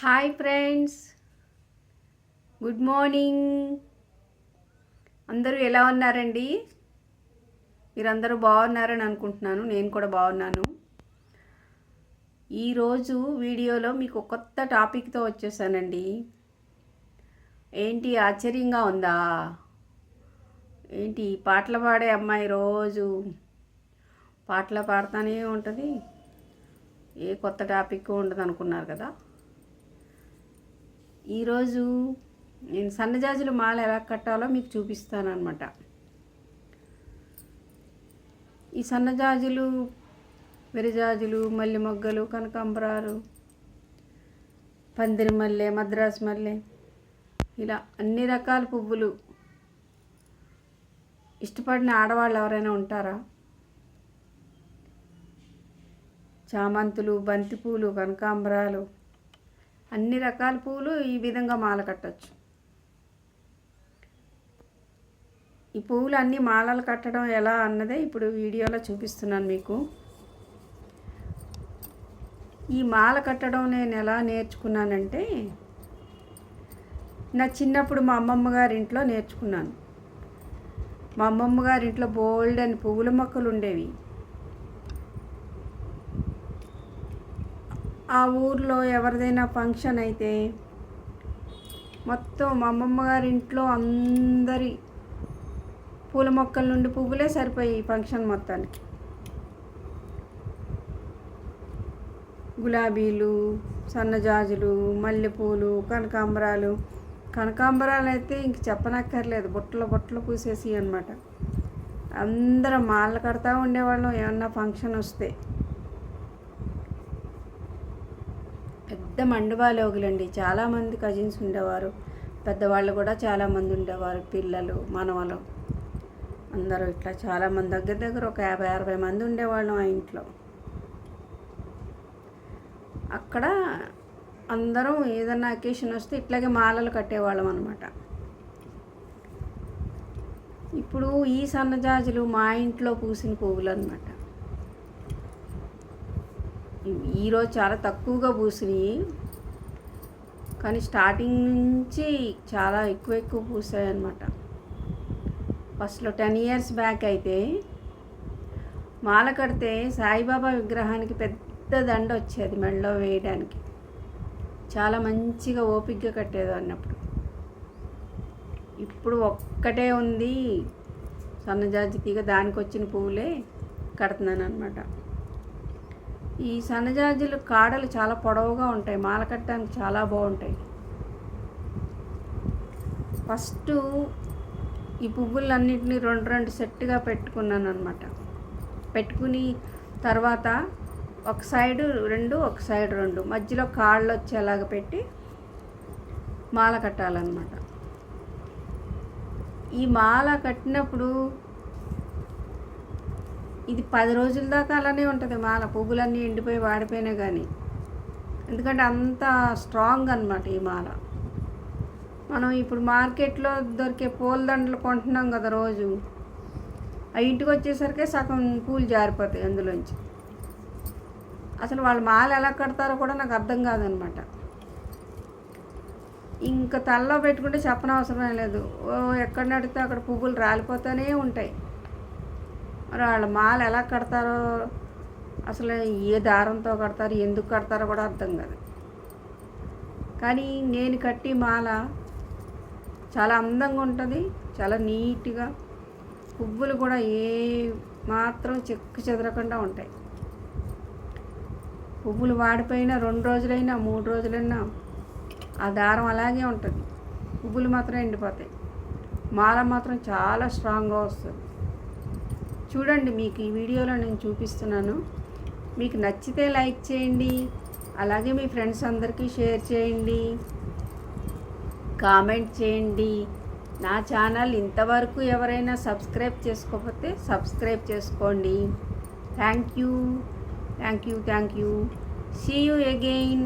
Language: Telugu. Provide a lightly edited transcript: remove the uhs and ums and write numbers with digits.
Hi friends, good morning. అందరూ ఎలా ఉన్నారండి? మీరందరూ బాగున్నారని అనుకుంటున్నాను. నేను కూడా బాగున్నాను. ఈరోజు వీడియోలో మీకు కొత్త టాపిక్తో వచ్చేసానండి. ఏంటి ఆశ్చర్యంగా ఉందా? ఏంటి పాటలు పాడే అమ్మాయి రోజు పాటలు పాడుతూనే ఉంటుంది, ఏ కొత్త టాపిక్ ఉండదు అనుకున్నారు కదా. ఈరోజు నేను సన్నజాజుల మాల ఎలా కట్టాలో మీకు చూపిస్తాను అన్నమాట. ఈ సన్నజాజులు, విరజాజులు, మల్లె మొగ్గలు, కనకాంబరాలు, పందిరి మల్లె, మద్రాసు మల్లె, ఇలా అన్ని రకాల పువ్వులు ఇష్టపడిన ఆడవాళ్ళు ఎవరైనా ఉంటారా? చామంతులు, బంతిపూలు, కనకాంబరాలు, అన్ని రకాల పూలు ఈ విధంగా మాల కట్టచ్చు. ఈ పువ్వులు అన్నీ మాలలు కట్టడం ఎలా అన్నదే ఇప్పుడు వీడియోలో చూపిస్తున్నాను మీకు. ఈ మాల కట్టడం నేను ఎలా నేర్చుకున్నానంటే, నా చిన్నప్పుడు మా అమ్మమ్మ గారి ఇంట్లో నేర్చుకున్నాను. మా అమ్మమ్మ గారి ఇంట్లో బోల్డ్ అని పువ్వుల మొక్కలు ఉండేవి. ఆ ఊర్లో ఎవరిదైనా ఫంక్షన్ అయితే మొత్తం మా అమ్మమ్మ గారి ఇంట్లో అందరి పూల మొక్కల నుండి పువ్వులే సరిపోయి ఫంక్షన్ మొత్తానికి. గులాబీలు, సన్నజాజులు, మల్లెపూలు, కనకాంబరాలు అయితే ఇంక చెప్పనక్కర్లేదు, బుట్టలు బుట్టలు పూసేసి అన్నమాట. అందరం మాల కడతా ఉండేవాళ్ళం ఏమన్నా ఫంక్షన్ వస్తే. పెద్ద మండపాలోగులండి, చాలామంది కజిన్స్ ఉండేవారు, పెద్దవాళ్ళు కూడా చాలామంది ఉండేవారు, పిల్లలు, మనవలు అందరూ ఇట్లా చాలామంది, దగ్గర ఒక 50-60 మంది ఉండేవాళ్ళం ఆ ఇంట్లో. అక్కడ అందరం ఏదన్నా అకేషన్ వస్తే ఇట్లాగే మాలలు కట్టేవాళ్ళం అనమాట. ఇప్పుడు ఈ సన్నజాజులు మా ఇంట్లో పూసిన పువ్వులు అనమాట. ఈరోజు చాలా తక్కువగా పూసినాయి, కానీ స్టార్టింగ్ నుంచి చాలా ఎక్కువ పూసాయి అన్నమాట. ఫస్ట్లో 10 years బ్యాక్ అయితే మాల కడితే సాయిబాబా విగ్రహానికి పెద్ద దండ వచ్చేది మెడలో వేయడానికి. చాలా మంచిగా ఓపికగా కట్టేది అన్నప్పుడు. ఇప్పుడు ఒక్కటే ఉంది సన్నజాజి తీగ, దానికి వచ్చిన పువ్వులే కడుతున్నాను అనమాట. ఈ సన్నజాజులు కాడలు చాలా పొడవుగా ఉంటాయి, మాల కట్టడానికి చాలా బాగుంటాయి. ఫస్ట్ ఈ పువ్వులన్నింటినీ 2 సెట్టుగా పెట్టుకున్నాను అనమాట. పెట్టుకుని తర్వాత ఒక సైడు 2 మధ్యలో కాళ్ళు వచ్చేలాగా పెట్టి మాల కట్టాలన్నమాట. ఈ మాల కట్టినప్పుడు ఇది 10 రోజుల దాకా అలానే ఉంటుంది మాల, పువ్వులన్నీ ఎండిపోయి వాడిపోయినా కానీ. ఎందుకంటే అంత స్ట్రాంగ్ అన్నమాట ఈ మాల. మనం ఇప్పుడు మార్కెట్లో దొరికే పూల దండలు కొంటున్నాం కదా రోజు, ఆ ఇంటికి వచ్చేసరికి సగం పూలు జారిపోతాయి అందులోంచి. అసలు వాళ్ళు మాల ఎలా కడతారో కూడా నాకు అర్థం కాదనమాట. ఇంకా తలలో పెట్టుకుంటే చెప్పనవసరమే లేదు, ఎక్కడ నడితే అక్కడ పువ్వులు రాలిపోతూనే ఉంటాయి. మరి వాళ్ళ మాల ఎలా కడతారో, అసలు ఏ దారంతో కడతారు, ఎందుకు కడతారో కూడా అర్థం కాదు. కానీ నేను కట్టి మాల చాలా అందంగా ఉంటుంది, చాలా నీట్గా, పువ్వులు కూడా ఏ మాత్రం చెక్కు చెదరకుండా ఉంటాయి. పువ్వులు వాడిపోయినా 2 రోజులైనా 3 రోజులైనా ఆ దారం అలాగే ఉంటుంది, పువ్వులు మాత్రం ఎండిపోతాయి. మాల మాత్రం చాలా స్ట్రాంగ్గా వస్తుంది. చూడండి, మీకు ఈ వీడియోలో నేను చూపిస్తున్నాను. మీకు నచ్చితే లైక్ చేయండి, అలాగే మీ ఫ్రెండ్స్ అందరికీ షేర్ చేయండి, కామెంట్ చేయండి. నా ఛానల్ ఇంతవరకు ఎవరైనా సబ్స్క్రైబ్ చేసుకోకపోతే సబ్స్క్రైబ్ చేసుకోండి. Thank you. See you again.